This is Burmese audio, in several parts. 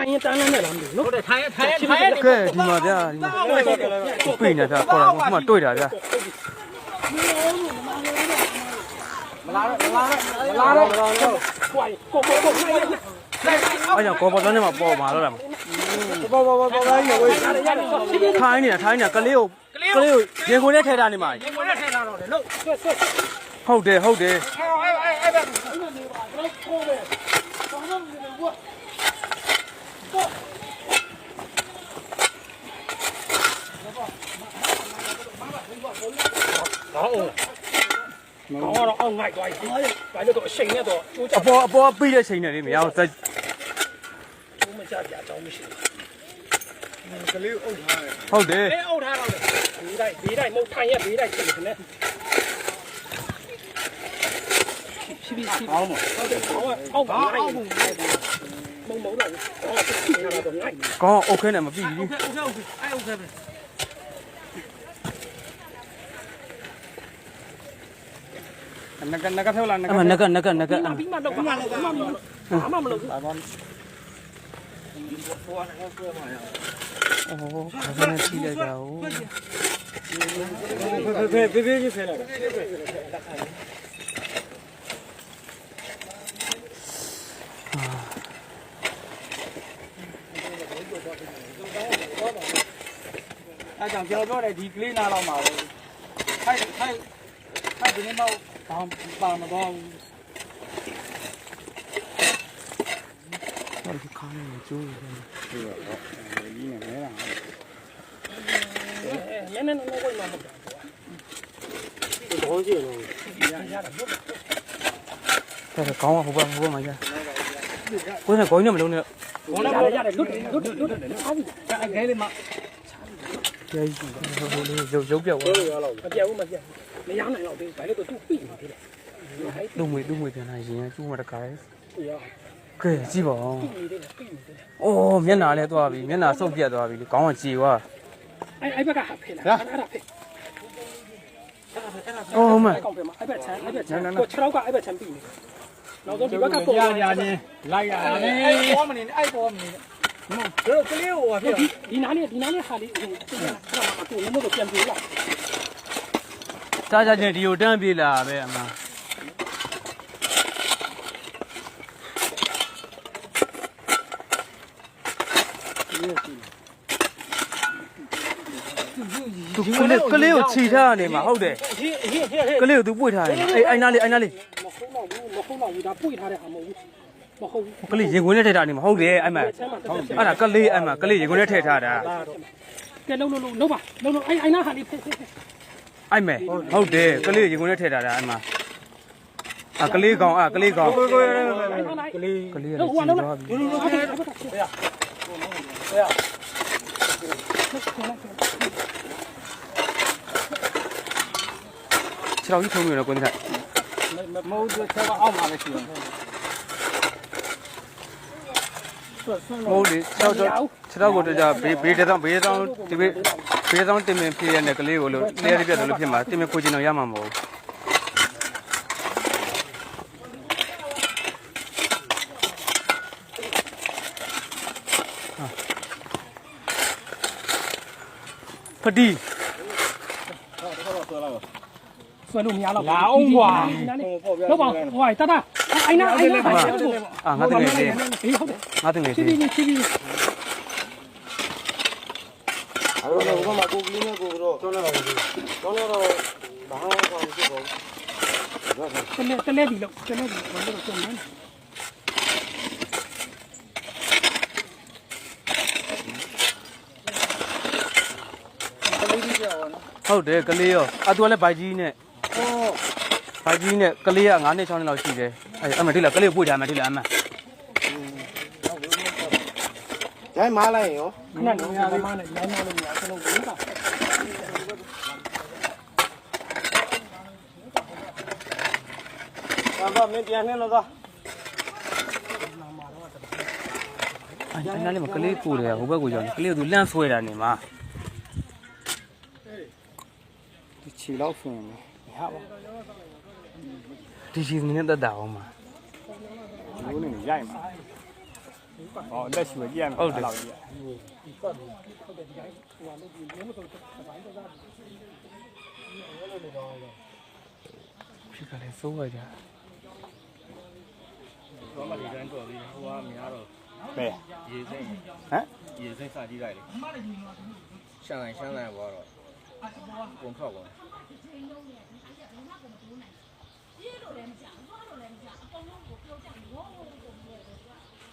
ထိုင်ရင်တန်းလန်းနဲ့လားမသိဘူးနော်ဟုတ်တယ်ထိုင်ကဲဒီမှာဗျာဒီမှာပြိနေတာခေါ်တာဟိုမှာတွေ့တာဗျာမလာတော့ကွာကိုအဲ့ကြောင့်ကောပေါ်တော့နေမှာပေါ်မှာတော့လားပေါ်ကြီးဝေးထိုင်းနေတာကလေးကိုရေခွေနဲ့ထဲထားနေမှာရေခွေနဲ့ထဲထားတော့တယ်လို့ဟုတ်တယ်အဲ့တော့အောင်ငိုက်သွားပြီဒါကြတော့အချိန်နဲ့တော့ကျိုးချအပေါ်ပြီးတဲ့ချိန်နဲ့လေမရအောင်စက်ကျိုးမချပြအကြောင်းမရှိဘူးကလေးအုပ်ထားတယ်ဟုတ်တယ်အုပ်ထားတော့ဘေးတိုင်းမဟုတ်ထိုင်ရဘေးတိုင်းချိန်နေတယ်ဖြည်းအောင်ဟုတ်တယ်အောက်ပါမုံတော့ကောင်းโอเคနဲ့မပြီးဘူးโอเคအဲ့โอเคပဲနကဖြုတ်လာနကပြီးမှတော့ပြီးမှတော့ဘာမှမလုပ်ဘူးအော်ဘာနဲ့ထိလိုက်တာ哦ဖေးဖဲလာတာအဲ့ကြောင့်ကျွန်တော်ပြောတယ်ဒီကလေးနားလောက်မှာပဲထိုက်ဒီနေ့မှပါမတော့ဘူးဒီကားနဲ့ကျိုးတယ်ဒီတော့ဒီနဲ့မဲတာနည်းဝိုင်းမှာမဟုတ်ဘူးဘောကြီးလို့ရတာဟုတ်တယ်ကောင်းဟိုဘက်မှာရကိုယ်နဲ့ကိုင်းနဲ့မလုံးနဲ့ဘောလာရတယ်လွတ်အားပြီအဲ့ခဲလေးမှာကျေးဇူးဟိုလေးရုပ်ပြောက်သွားမပြောက်ဘူးမရနိုင်တော့ဘူးဘာလို့သူပြီးနေတယ်လူငွေပြန်လာရင်ကျိုးမှာတခါရဲ့ကဲကြည့်ပါဦးအိုးမျက်နှာလည်းသွားပြီမျက်နှာစုပ်ပြတ်သွားပြီခေါင်းကကြေသွားအဲ့ဘက်ကဖေးလားအဲ့ဒါဖေးအိုးမကောင်းဖေးမှာအဲ့ဘက်ချမ်းကို6ရောက်ကအဲ့ဘက်ချမ်းပြီးနေနောက်ဆုံးဒီဘက်ကပေါ်ရချင်းလိုက်ရတယ်အဲ့ပေါ်မနေအဲ့ပေါ်မနေတို့ကလေးဟိုပြဒီနားလေးဟာလေးဟိုကိုလုံးမတော့ပြန်ပြေးလာစားကြချင်းဒီကိုတန်းပြေးလာပဲအမသူကလေးကိုခြိထားနေမှာဟုတ်တယ်ကလေးကိုသူပွေထားတယ်အိုင်နာလေးမဟုတ်တော့ဘူးဒါပွေထားတဲ့ဟာမဟုတ်ဘူးမဟုတ်ဘူးကလေးရေခွင်းနဲ့ထည့်ထားနေမှာဟုတ်တယ်အဲ့မှာအဲ့ဒါကလေးအဲ့မှာကလေးရေခွင်းနဲ့ထည့်ထားတာကဲလုံးပါအိုင်နာဟာလေးဖေးအဲ့မဲ့ဟုတ်တယ်ကလေးရေခွင်းနဲ့ထည့်ထားတာအဲ့မှာကလေးကောင်ကလေးကောင်ကလေးလုံးဟိုလုံးလားခြေတော်ကြီးထုံးနေတော့ကိုင်းထားမဟုတ်ဘူးချက်အောက်မှာပဲရှိတယ်ဟုတ်လေခြေတော်ကိုတကြဘေးတောင်းတင်မင်ဖြစ်ရတဲ့ကလေးကိုလို့နေရာပြတ်လို့ဖြစ်မှာတင်မင်ကိုကျင်တော့ရမှာမဟုတ်ဖတီဆွဲလို့မရတော့လာအောင်ကွာလောက်ပါဟိုတတအိုင်နာငါတကယ်လေးငါတကယ်လေးဖြည်းအဲ့တော့ဘုမကိုကလေးနဲ့ကိုတော့ကျောင်းလာတော့ဘာမှမဖြစ်ပါဘူးတလဲဒီလောက်ဘာလို့ပြန်နေဟုတ်တယ်ကလေးရောသူကလည်းဘိုက်ကြီးနဲ့ဘိုက်ကြီးနဲ့ကလေးက9နှစ်6နှစ်လောက်ရှိတယ်အဲ့မှာဒီလားကလေးကိုပွေထားမှဒီလားအမဂျိုင်းမားလိုက်ရောခဏနေရာလေးမနဲ့လိုင်းမလို့မရကျွန်တော်ဝင်တာဘာမင်းပြန်နေလို့သွားအဲ့နားလေးမှာကလေးကိုတယ်ဟိုဘက်ကိုကြောင်းကလေးကသူလန့်ဆွဲတာနေမှာဒီချီလောက်ဆိုရင်ဟာပါဒီချီနေတတ်တာအောင်မှာလို့နေရိုက်မှာ哦，那学见了，老爷。 ဖြစ်ကလေးစိုးရကြ ဘာမှဒီတိုင်းတော့ဒီဟိုကများတော့ 对， ရေစိမ့် 哎， ရေစိမ့်စကြည့်လိုက်လေရှမ်းလိုက်ဘောတော့ပုံထွက်ပါ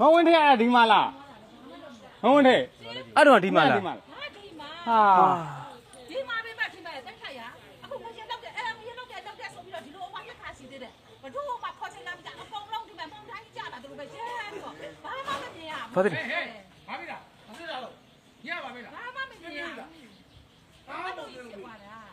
没问题啊，对嘛啦？没问题， အဲ့တော့ဒီမှာလား 对嘛啦？ ဟာ ဒီမှာပဲပတ်ချင်းပဲတက်ခါရအခုမရှင်တော့တဲ့အဲ့မရှင်တော့တဲ့ဆိုပြီးတော့ဒီလိုအမရက်ခါစီသေးတယ်ဘဒုမှခေါ်ချင်တာမကြအကုန်လုံးဒီမှာပုံတိုင်းကြတာတို့ပဲကျဲတော့ဘာမှမမြင်ရ ဘာဖြစ် ဘာဖြစ်လားမသိတာတော့ရပါမေးလား ဘာမှမမြင်ရဘာမှမမြင်ရပါလား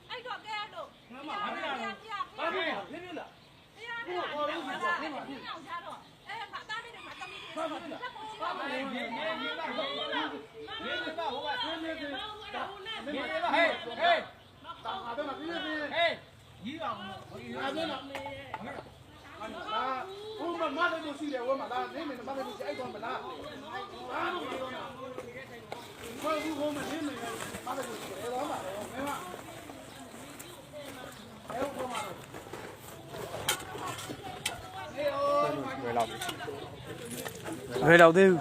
အဲ့တော့ကဲလို့ဘာမှမမြင်ရ ဘာဖြစ်လားပြပြလား တရားနဲ့ဟောလို့မလားအဲ့အောင်ကြတော့အဲ့ငါသားလေးတွေမှာတမီးတွေဆိုတော့တက်ကိုစီပါမယ် နေနေလာဟိုကဟေးဟေးတာဟာတော့မပြပြဟေးကြီးအောင်အားလုံးဟိုမှာမတဲ့စီတယ်ဝမလားနေနေမတဲ့စီအဲ့တော့မလားအားလုံးပြောတာဟိုမှာနေနေမတဲ့စီတယ်တော့မှာမင်းမအဲ့တော့မှာဘယ်လောက်သေးဘူး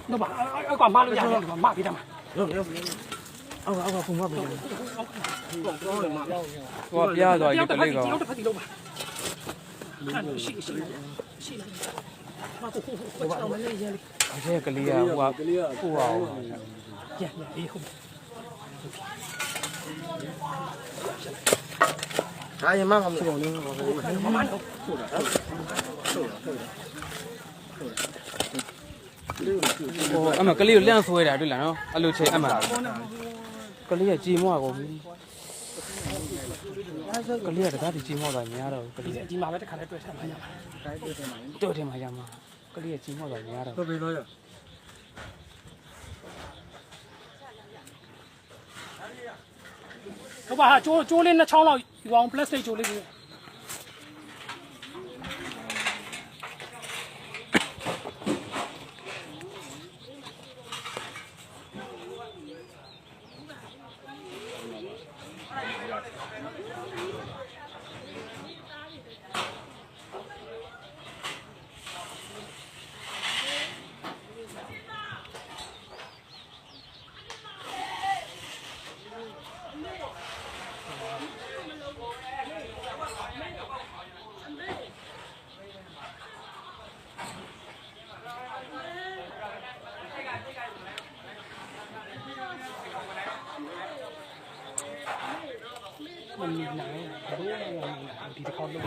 တော့ပါအဲ့ကွာမလို့ရတယ်ကွာမပြီးတာမှာ ဟိုကပြားသွားပြီကလေးကောင် တော့တစ်ဖက်တီလုံးပါရှိဘာကိုဟိုတော့မလေးရလေ အဲ့ကလေးကဟိုကပို့အောင် ရအေးဟုတ် ဒါရင်မှမလို့ မမတော့ဟုတ်တာ ဟိုအမကလေးကိုလန့်ဆွဲတာတွေ့လားနော်အဲ့လိုချိန်အမကလေးကကြည်မွားကုန်ပြီကလေးကတကားဒီကြည်မွားတာများတော့ကလေးက ဒီမှာပဲတစ်ခါလဲတွေ့ထားမှရမှာ တို့တယ်မှာရမှာကလေးကကြည်မွားတာများတော့ ဟုတ်ပြီတော့ရ ဟုတ်ပါဟာကျိုးလေးနှစ်ချောင်းလောက်ယူအောင် plastic ကျိုးလေးကို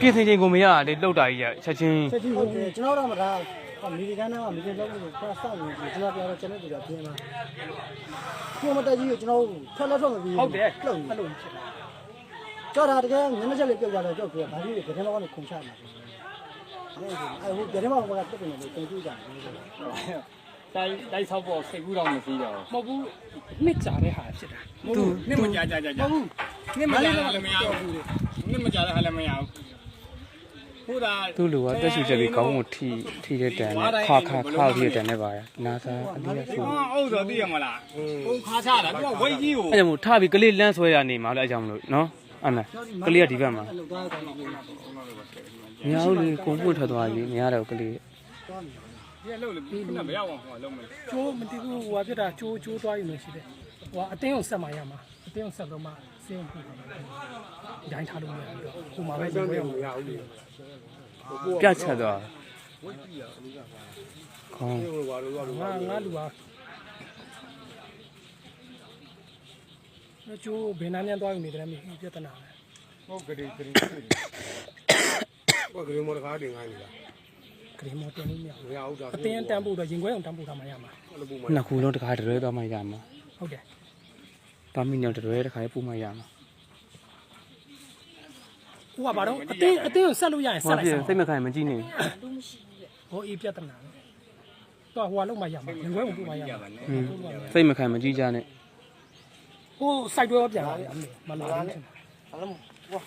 ပြင်ဆင်ချိန်ကိုမရလေလှုပ်တာကြီးကချက်ချင်း ချက်ချင်းဟုတ်တယ်ကျွန်တော်တော့မထားအမေရိကန်ကမီဒီလောက်လို့ဖတ်စောင့်နေတယ်ကျွန်တော်ပြောတော့ကျွန်တော်တို့ကပြင်းလာကျွန်တော်တက်ကြီးကိုကျွန်တော်ထွက်လက်ထွက်မပြီး ဟုတ်တယ် လှုပ် အဲ့လိုဖြစ်တာ ကြောက်တာတကယ်မျက်နှာချက်လေးပြုတ်ကြတော့ကြောက်ပြီးဘာလို့လဲကြတဲ့မောကနေခုန်ချမှာအဲ့ဟိုကြတဲ့မောကတက်တယ်လို့တင်ပြကြတယ် တိုက်ဆောက်ဖို့စိတ်ကူးတော့မရှိတော့ မဟုတ်ဘူးနှစ်ကြာတဲ့ဟာဖြစ်တာ ဘူး。你们家，你们家还没有，你们家的还没有。ဟုတ်တာ သူ့လူကတက်ရှိချက်ပြီးခေါင်းကိုထိတဲ့တန်နဲ့ခါထိတဲ့တန်နဲ့ပါရနာစာအလေးရဆူ အော်တော့သိရမလားဟိုခါချတာသူကဝိတ်ကြီးကို အဲ့ကြောင့်မို့ထပြီးကလေးလန့်ဆွဲရနေမှာလို့အဲ့ကြောင့်မလို့နော်အဲ့မဲ့ကလေးကဒီဘက်မှာ အဲ့လိုသွားကောင်းနေတယ် မရဘူးလေကိုပွင့်ထွက်သွားပြီမရတော့ကလေး ဒီလှုပ်လို့ခုနမရောက်အောင်ဟောလုံးမလဲ ကျိုးမတည်ဘူးဟိုဟာဖြစ်တာကျိုးသွားယူနေရှိတယ်ဟိုအတင်းကိုဆက်မှရမှာအတင်းကိုဆက်တော့မှစင်းဖို့ဒိုင်းထားလို့မရဘူးတော့ဟိုမှာပဲရေဝဲအောင်မရဘူး ပြတ်ချက်သွားခေါင်း ငါလူပါကျိုးဘယ်နှမ်းသွားယူနေတယ်မြေပြဿနာပဲ ဟုတ်ကလေးကလေးကလေးမော်တကားတင်ခိုင်းနေတာ ကလေးမော်တင်လို့မရ မရဘူးဒါ အတင်းတန်းဖို့တော့ရင်ခွဲအောင်တန်းဖို့ထားမှရမှာ နှစ်ခုလုံးတခါတရွဲသွားမှရမှာ ဟုတ်တယ် တာမီညောင်တရွဲတခါပူမှရမှာ ဟိုကဘာတော့အတင်းကိုဆက်လို့ရရင်ဆက်လိုက်စမ်း စိတ်မခံမကြည့်နေ ဟိုအေးပြဿနာတော့ဟိုကလုံးမှရမှာရင်ခွဲအောင်ပို့မှရမှာ စိတ်မခံမကြည့်ကြနဲ့ ဟိုစိုက်တွဲပြန်လာတယ်မလာဘူး ဝါ